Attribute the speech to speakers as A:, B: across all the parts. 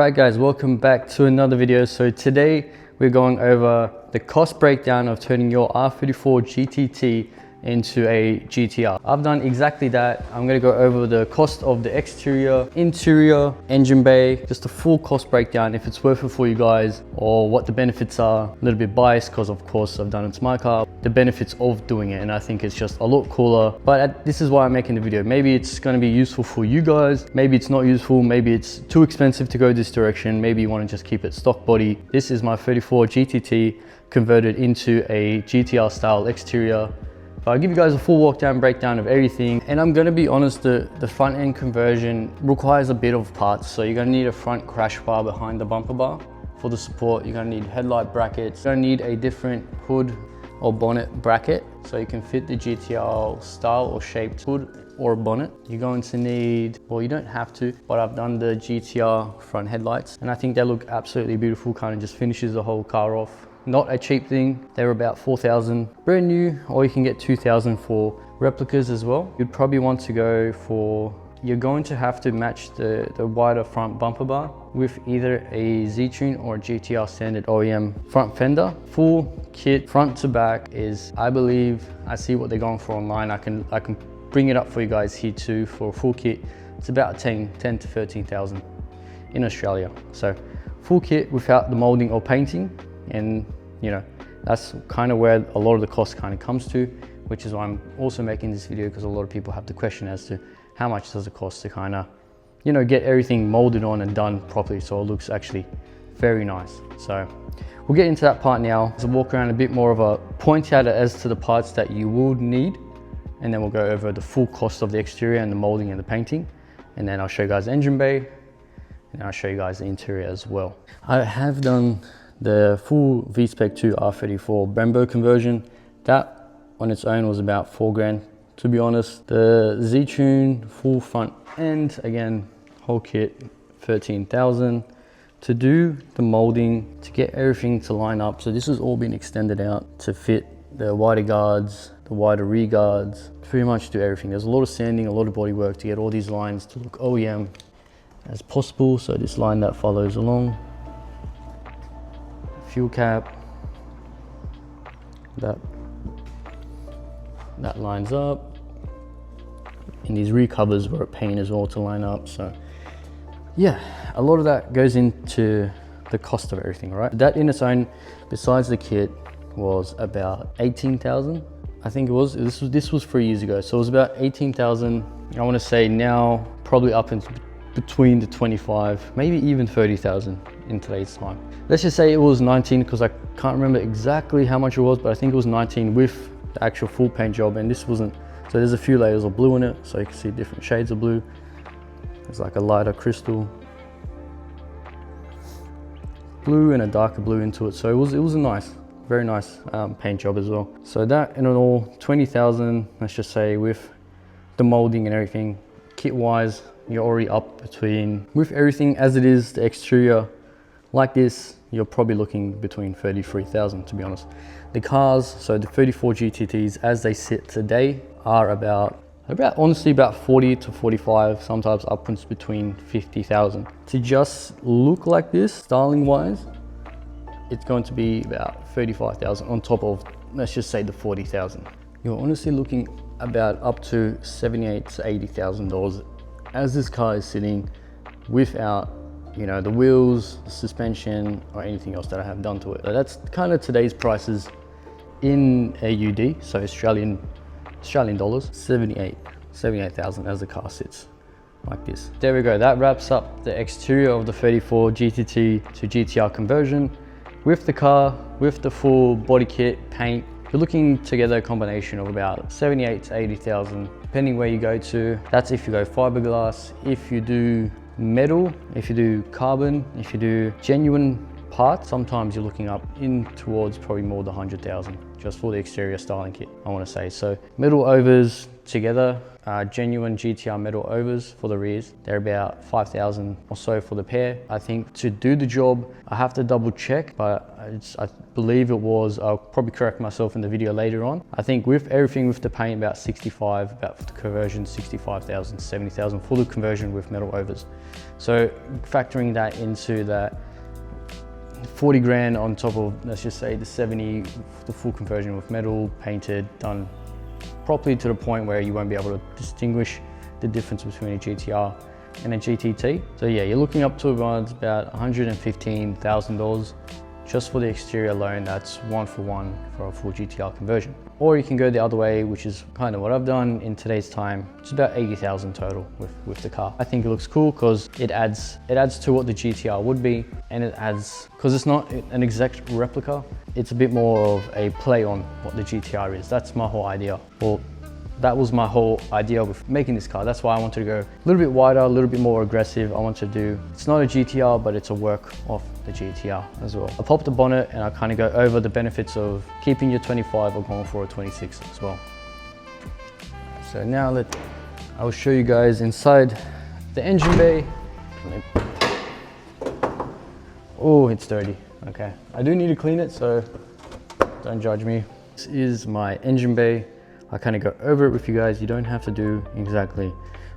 A: Alright guys, welcome back to another video. So today we're going over the cost breakdown of turning your R34 GTT into a GTR. I've done exactly that. I'm going to go over the cost of the exterior, interior, engine bay, just a full cost breakdown, if it's worth it for you guys or what the benefits are. A little bit biased because of course I've done it to my car, the benefits of doing it, and I think it's just a lot cooler. But this is why I'm making the video. Maybe it's going to be useful for you guys, maybe it's not useful, maybe it's too expensive to go this direction, maybe you want to just keep it stock body. This is my 34 GTT converted into a GTR style exterior. I'll give you guys a full walk down breakdown of everything, and I'm going to be honest, the front end conversion requires a bit of parts. So you're going to need a front crash bar behind the bumper bar for the support. You're going to need headlight brackets. You're going to need a different hood or bonnet bracket so you can fit the GTR style or shaped hood or bonnet. You're going to need, well, you don't have to, but I've done the GTR front headlights and I think they look absolutely beautiful. Kind of just finishes the whole car off. Not a cheap thing. They're about 4,000 brand new, or you can get 2,000 for replicas as well. You'd probably want to go for, you're going to have to match the wider front bumper bar with either a Z-Tune or a GTR standard OEM front fender. Full kit front to back is, I believe, I see what they're going for online. I can bring it up for you guys here too. For a full kit, it's about 10 to 13,000 in Australia. So full kit without the molding or painting. And you know, that's kind of where a lot of the cost kind of comes to, which is why I'm also making this video, because a lot of people have the question as to how much does it cost to kind of, you know, get everything molded on and done properly so it looks actually very nice. So we'll get into that part now. So walk around a bit more of a point out as to the parts that you will need, and then we'll go over the full cost of the exterior and the molding and the painting, and then I'll show you guys the engine bay, and I'll show you guys the interior as well. I have done the full V-Spec 2 R34 Brembo conversion. That on its own was about 4 grand, to be honest. The Z-Tune full front end, again, whole kit, 13,000. To do the molding, to get everything to line up, so this has all been extended out to fit the wider guards, the wider rear guards, pretty much do everything. There's a lot of sanding, a lot of body work to get all these lines to look OEM as possible. So this line that follows along, fuel cap, that lines up, and these rear covers were a pain as well to line up. So yeah, a lot of that goes into the cost of everything, right? That in its own, besides the kit, was about 18,000. I think it was, this was 3 years ago, so it was about 18,000. I want to say now probably up in between the 25, maybe even 30,000 in today's time. Let's just say it was 19, because I can't remember exactly how much it was, but I think it was 19 with the actual full paint job. And this wasn't, so there's a few layers of blue in it, so you can see different shades of blue. There's like a lighter crystal blue and a darker blue into it. So it was a nice, very nice paint job as well. So that in all 20,000, let's just say, with the molding and everything. Kit wise, you're already up between, with everything as it is, the exterior like this, you're probably looking between 33,000, to be honest. The cars, so the 34 GTTs as they sit today, are about honestly about 40 to 45, sometimes upwards between 50,000. To just look like this, styling wise, it's going to be about 35,000 on top of, let's just say, the 40,000. You're honestly looking about up to 78 to 80,000 dollars as this car is sitting, without, you know, the wheels, the suspension, or anything else that I have done to it. So that's kind of today's prices in AUD, so Australian dollars, 78,000 as the car sits like this. There we go, that wraps up the exterior of the 34 GTT to GTR conversion. With the car, with the full body kit, paint, you're looking to get a combination of about 78 to 80,000, depending where you go to. That's if you go fiberglass. If you do metal, if you do carbon, if you do genuine parts, sometimes you're looking up in towards probably more than 100,000 just for the exterior styling kit, I want to say. So metal overs together, genuine GTR metal overs for the rears. They're about 5,000 or so for the pair. I think to do the job, I have to double check, but I believe it was, I'll probably correct myself in the video later on. I think with everything with the paint, about 65, about the conversion, 65,000, 70,000 for the conversion with metal overs. So factoring that into that 40 grand on top of, let's just say the 70, the full conversion with metal, painted, done properly to the point where you won't be able to distinguish the difference between a GTR and a GTT. So yeah, you're looking up to around about $115,000 just for the exterior alone. That's 1-for-1 for a full GTR conversion. Or you can go the other way, which is kind of what I've done in today's time. It's about 80,000 total with the car. I think it looks cool because it adds to what the GTR would be, and it adds, because it's not an exact replica, it's a bit more of a play on what the GTR is. That's my whole idea. Well, that was my whole idea with making this car. That's why I wanted to go a little bit wider, a little bit more aggressive. I want to do, it's not a GTR, but it's a work of the GTR as well. I pop the bonnet and I kind of go over the benefits of keeping your 25 or going for a 26 as well. So now I will show you guys inside the engine bay. Oh, it's dirty. Okay, I do need to clean it, so don't judge me. This is my engine bay. I kind of go over it with you guys. You don't have to do exactly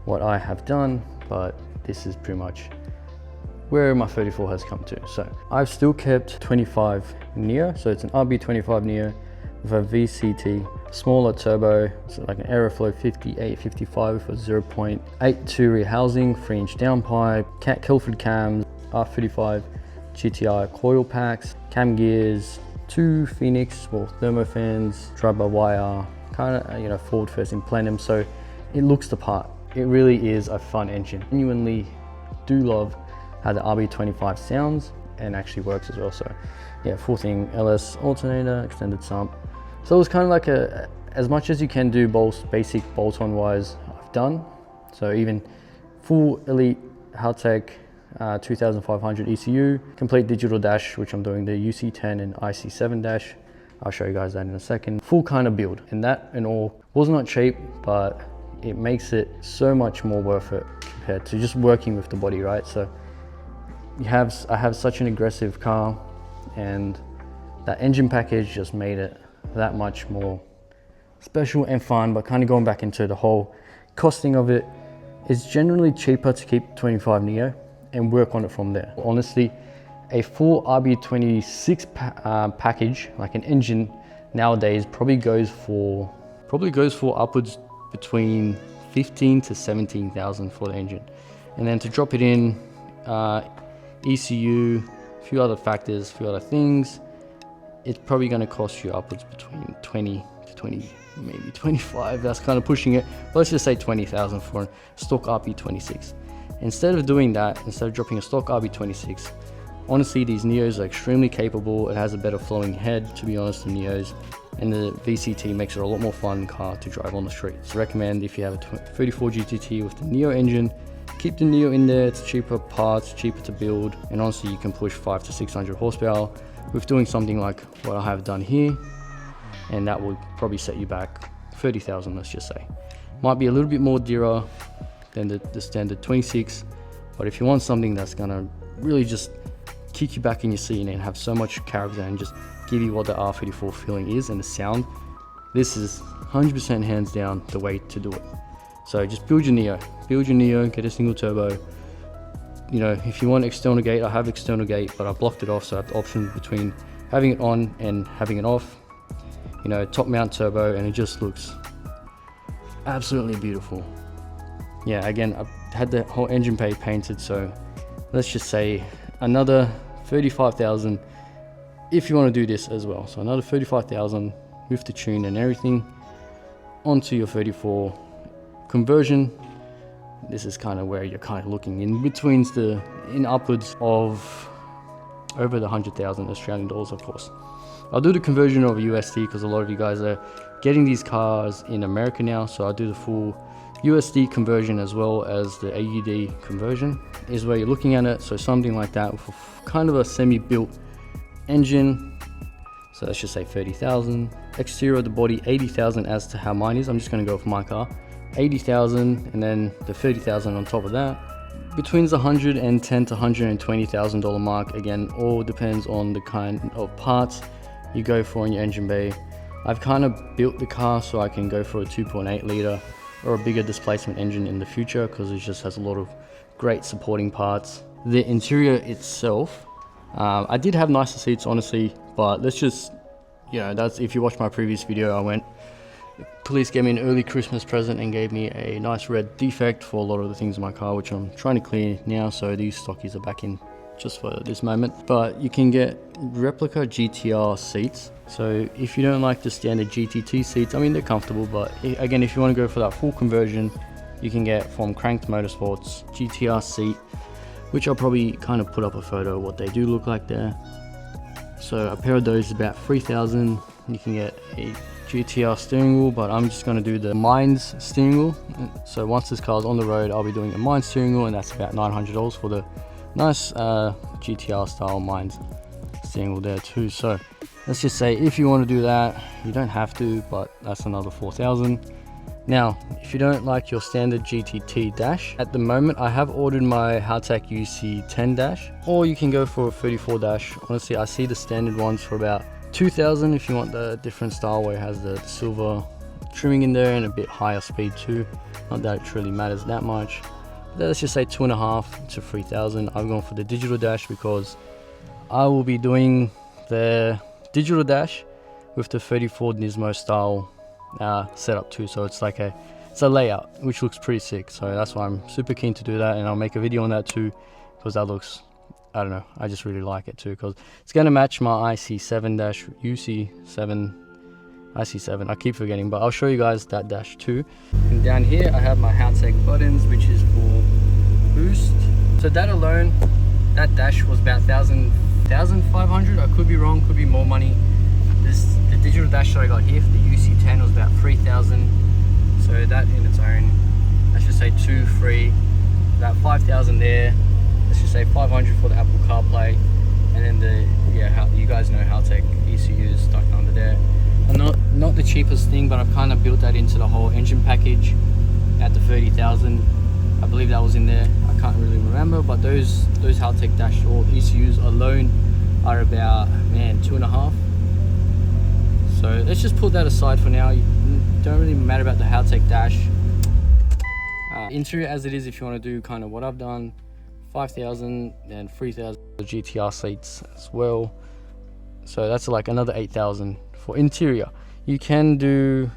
A: what I have done, but this is pretty much where my 34 has come to. So I've still kept 25 Neo. So it's an RB25 Neo with a VCT, smaller turbo. So like an Aeroflow 5855 with a 0.82 rear housing, 3-inch downpipe, Kilford cams, R35 GTR coil packs, cam gears, 2 Phoenix, well, thermo fans, drive-by-wire, kind of forward facing plenum, so it looks the part. It really is a fun engine. Genuinely do love how the RB25 sounds and actually works as well. So yeah, full thing, LS alternator, extended sump. So it was kind of like as much as you can do basic bolt-on wise, I've done. So even full elite Haltech 2500 ECU, complete digital dash, which I'm doing the UC10 and IC7 dash. I'll show you guys that in a second. Full kind of build, and that and all was not cheap, but it makes it so much more worth it compared to just working with the body, right? So I have such an aggressive car, and that engine package just made it that much more special and fun. But kind of going back into the whole costing of it, it's generally cheaper to keep 25 Neo and work on it from there. Honestly, a full RB26 package, like an engine nowadays, probably goes for upwards between 15 to 17,000 for the engine. And then to drop it in, ECU, a few other factors, a few other things, it's probably going to cost you upwards between 20 to 20, maybe 25. That's kind of pushing it. But let's just say 20,000 for a stock RB26. Instead of doing that, instead of dropping a stock RB26, honestly, these Neos are extremely capable. It has a better flowing head, to be honest, than Neos. And the VCT makes it a lot more fun car to drive on the streets. So recommend if you have a 34 GTT with the Neo engine, keep the Neo in there. It's cheaper parts, cheaper to build. And honestly, you can push 500 to 600 horsepower with doing something like what I have done here. And that will probably set you back 30,000, let's just say. Might be a little bit more dearer than the standard 26. But if you want something that's gonna really just kick you back in your seat and have so much character and just give you what the R34 feeling is and the sound, this is 100% hands down the way to do it. So just build your Neo, get a single turbo. You know, if you want external gate, I have external gate, but I blocked it off, so I have the option between having it on and having it off. You know, top mount turbo, and it just looks absolutely beautiful. Yeah, again, I've had the whole engine bay painted, so let's just say another 35,000 if you want to do this as well. So another 35,000 with the tune and everything onto your 34 conversion. This is kind of where you're kind of looking in upwards of over the 100,000 Australian dollars, of course. I'll do the conversion of USD because a lot of you guys are getting these cars in America now, so I'll do the full USD conversion as well as the AUD conversion is where you're looking at it. So something like that with kind of a semi-built engine, So let's just say 30,000. Exterior of the body 80,000 as to how mine is. I'm just going to go for my car. 80,000 and then the 30,000 on top of that. Between the $110,000 to $120,000 mark. Again, all depends on the kind of parts you go for in your engine bay. I've kind of built the car so I can go for a 2.8 liter or a bigger displacement engine in the future, because it just has a lot of great supporting parts. The interior itself, I did have nicer seats honestly, but let's just, you know, that's, if you watch my previous video, I went, police gave me an early Christmas present and gave me a nice red defect for a lot of the things in my car, which I'm trying to clear now, so these stockies are back in just for this moment. But you can get replica GTR seats. So if you don't like the standard GTT seats, I mean, they're comfortable, but again, if you want to go for that full conversion, you can get from Cranked Motorsports GTR seat, which I'll probably kind of put up a photo of what they do look like there. So a pair of those is about 3,000. You can get a GTR steering wheel, but I'm just going to do the Mines steering wheel. So once this car's on the road, I'll be doing a Mines steering wheel, and that's about $900 for the nice GTR style Mines steering wheel there too. So let's just say if you want to do that, you don't have to, but that's another 4,000. Now, if you don't like your standard GTT dash, at the moment I have ordered my Haltech UC10 dash, or you can go for a 34 dash. Honestly, I see the standard ones for about 2,000 if you want the different style where it has the silver trimming in there and a bit higher speed too. Not that it really matters that much. Let's just say 2,500 to 3,000. I've gone for the digital dash because I will be doing the digital dash with the 34 Nismo style setup too. So it's like it's a layout which looks pretty sick. So that's why I'm super keen to do that, and I'll make a video on that too, because that looks, I don't know, I just really like it too, because it's going to match my IC7, I keep forgetting, but I'll show you guys that dash too. And down here I have my Haltech buttons, which is for boost. So that alone, that dash was about 1,500. I could be wrong, could be more money. The digital dash that I got here for the UC10 was about 3,000. So that in its own, let's just say 2, 3, about 5,000 there. Let's just say 500 for the Apple CarPlay, and then the, yeah, you guys know Haltech ECUs stuck under there. And not the cheapest thing, but I've kind of built that into the whole engine package at the 30,000. I believe that was in there. I can't really remember, but those Haltech dash or ECUs alone are about, man, 2.5. So let's just put that aside for now. You don't really matter about the Haltech dash. Interior as it is, if you want to do kind of what I've done, 5,000 and 3,000 GTR seats as well. So that's like another 8,000 for interior. You can do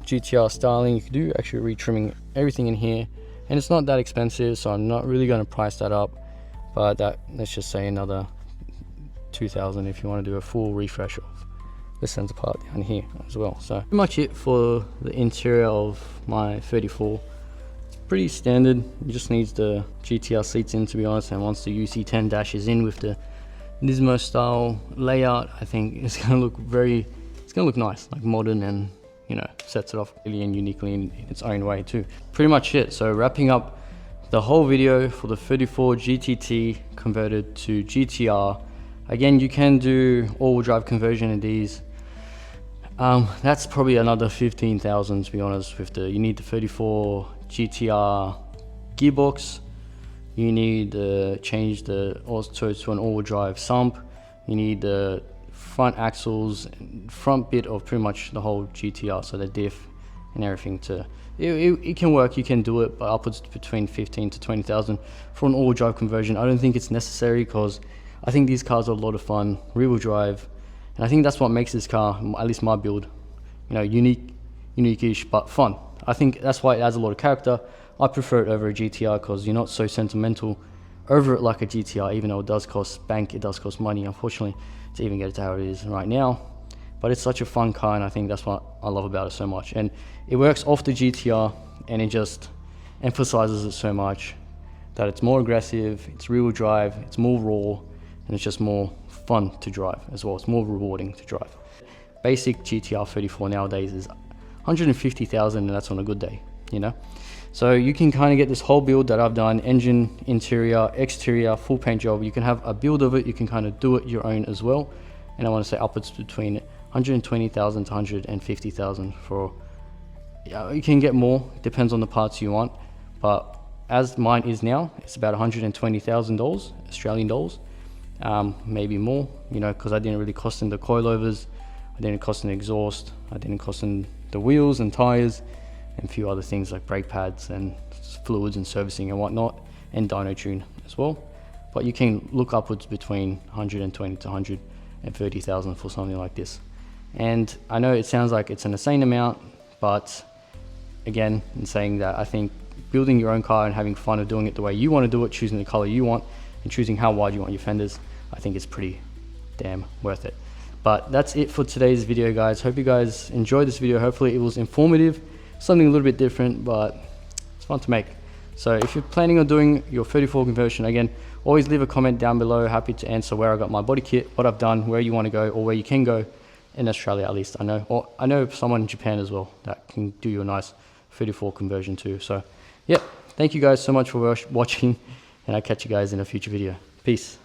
A: GTR styling. You can do actually retrimming everything in here, and it's not that expensive, so I'm not really going to price that up. But that, let's just say another 2,000 if you want to do a full refresh of the center part down here as well. So pretty much it for the interior of my 34. It's pretty standard. It just needs the GTR seats in, to be honest, and once the UC10 dash is in with the Nismo style layout, I think it's going to look nice, like modern, and you know, sets it off really and uniquely in its own way too. Pretty much it. So wrapping up the whole video for the 34 GTT converted to GTR. Again, you can do all-wheel drive conversion in these. That's probably another 15,000 to be honest. You need the 34 GTR gearbox. You need to change also to an all-wheel drive sump. You need the front axles, front bit of pretty much the whole GTR, so the diff and everything. It can work, you can do it, but upwards between 15 to 20,000 for an all-wheel drive conversion. I don't think it's necessary, because I think these cars are a lot of fun, rear-wheel drive, and I think that's what makes this car, at least my build, you know, unique-ish, but fun. I think that's why it adds a lot of character. I prefer it over a GTR because you're not so sentimental over it like a GTR, even though it does cost bank, it does cost money, unfortunately, to even get it to how it is right now. But it's such a fun car, and I think that's what I love about it so much. And it works off the GTR, and it just emphasizes it so much that it's more aggressive, it's rear-wheel drive, it's more raw, and it's just more fun to drive as well. It's more rewarding to drive. Basic GTR 34 nowadays is 150,000, and that's on a good day, you know? So you can kind of get this whole build that I've done, engine, interior, exterior, full paint job. You can have a build of it, you can kind of do it your own as well. and I want to say upwards between 120,000 to 150,000 for, you can get more, depends on the parts you want, but as mine is now, it's about $120,000 Australian dollars, maybe more, you know, because I didn't really cost in the coilovers, I didn't cost in the exhaust, I didn't cost in the wheels and tires, and a few other things like brake pads and fluids and servicing and whatnot, and dyno tune as well. But you can look upwards between 120 to 130,000 for something like this. And I know it sounds like it's an insane amount, but again, in saying that, I think building your own car and having fun of doing it the way you want to do it, choosing the color you want and choosing how wide you want your fenders, I think it's pretty damn worth it. But that's it for today's video, guys. Hope you guys enjoyed this video. Hopefully it was informative, something a little bit different, but it's fun to make. So if you're planning on doing your 34 conversion, again, always leave a comment down below. Happy to answer where I got my body kit, what I've done, where you want to go, or where you can go in Australia at least. I know, or I know someone in Japan as well that can do you a nice 34 conversion too. So yep, thank you guys so much for watching, and I'll catch you guys in a future video. Peace.